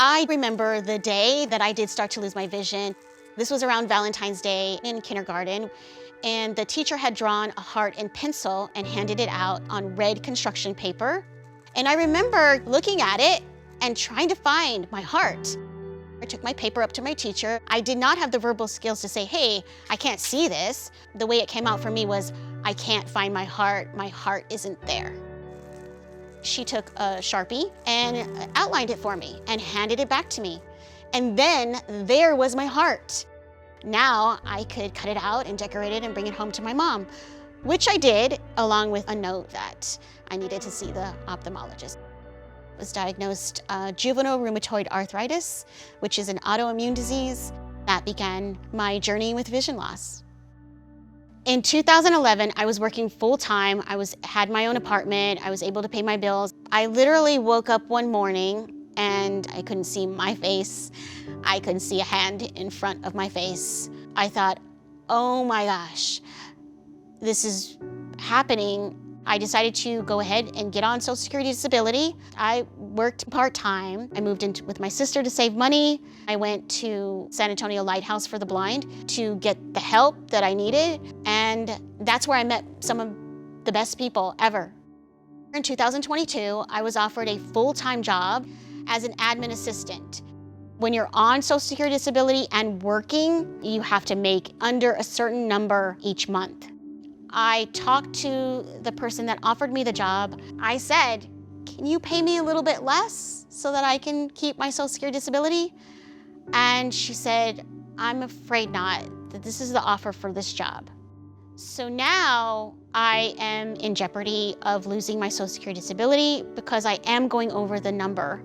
I remember the day that I did start to lose my vision. This was around Valentine's Day in kindergarten, and the teacher had drawn a heart in pencil and handed it out on red construction paper. And I remember looking at it and trying to find my heart. I took my paper up to my teacher. I did not have the verbal skills to say, hey, I can't see this. The way it came out for me was, I can't find my heart isn't there. She took a Sharpie and outlined it for me and handed it back to me. And then there was my heart. Now I could cut it out and decorate it and bring it home to my mom, which I did, along with a note that I needed to see the ophthalmologist. I was diagnosed juvenile rheumatoid arthritis, which is an autoimmune disease. That began my journey with vision loss. In 2011, I was working full-time. Had my own apartment. I was able to pay my bills. I literally woke up one morning and I couldn't see my face. I couldn't see a hand in front of my face. I thought, oh my gosh, this is happening. I decided to go ahead and get on Social Security disability. I worked part-time. I moved in with my sister to save money. I went to San Antonio Lighthouse for the Blind to get the help that I needed. And that's where I met some of the best people ever. In 2022, I was offered a full-time job as an admin assistant. When you're on Social Security disability and working, you have to make under a certain number each month. I talked to the person that offered me the job. I said, can you pay me a little bit less so that I can keep my Social Security disability? And she said, I'm afraid not, that this is the offer for this job. So now I am in jeopardy of losing my Social Security disability because I am going over the number.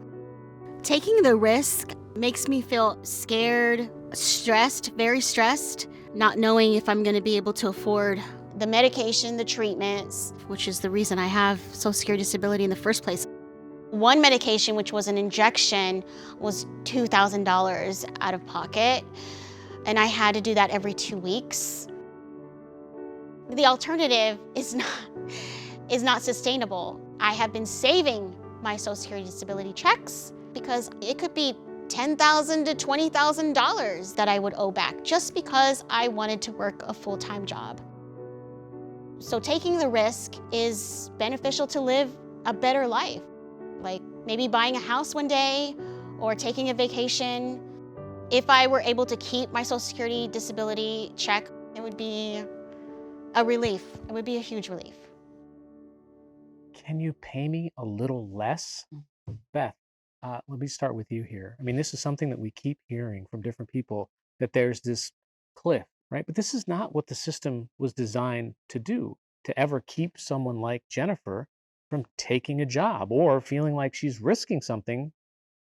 Taking the risk makes me feel scared, stressed, very stressed, not knowing if I'm gonna be able to afford the medication, the treatments, which is the reason I have Social Security disability in the first place. One medication, which was an injection, was $2,000 out of pocket, and I had to do that every 2 weeks. The alternative is not sustainable. I have been saving my Social Security disability checks because it could be $10,000 to $20,000 that I would owe back just because I wanted to work a full-time job. So taking the risk is beneficial to live a better life, like maybe buying a house one day or taking a vacation. If I were able to keep my Social Security disability check, it would be a relief. It would be a huge relief. Can you pay me a little less? Beth, let me start with you here. I mean, this is something that we keep hearing from different people, that there's this cliff, right? But this is not what the system was designed to do, to ever keep someone like Jennifer from taking a job or feeling like she's risking something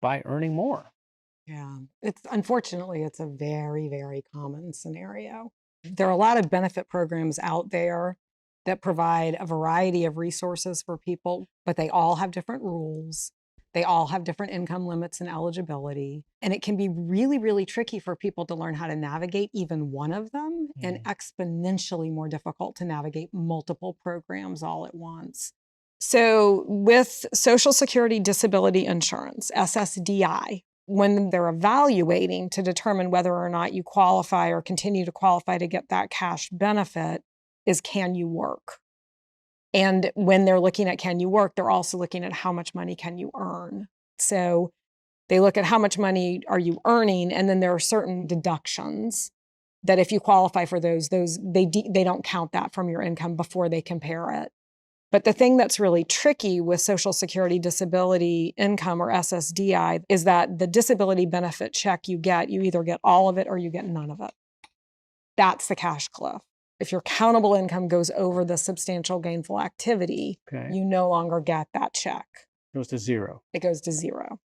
by earning more. Yeah, unfortunately, it's a very, very common scenario. There are a lot of benefit programs out there that provide a variety of resources for people, but they all have different rules. They all have different income limits and eligibility. And it can be really, really tricky for people to learn how to navigate even one of them, and exponentially more difficult to navigate multiple programs all at once. So with Social Security Disability Insurance, SSDI, when they're evaluating to determine whether or not you qualify or continue to qualify to get that cash benefit, is can you work? And when they're looking at can you work, they're also looking at how much money can you earn. So they look at how much money are you earning, and then there are certain deductions that if you qualify for those they don't count that from your income before they compare it. But the thing that's really tricky with Social Security Disability Income, or SSDI, is that the disability benefit check you either get all of it or you get none of it. That's the cash cliff. If your countable income goes over the substantial gainful activity, you no longer get that check. It goes to zero. It goes to zero.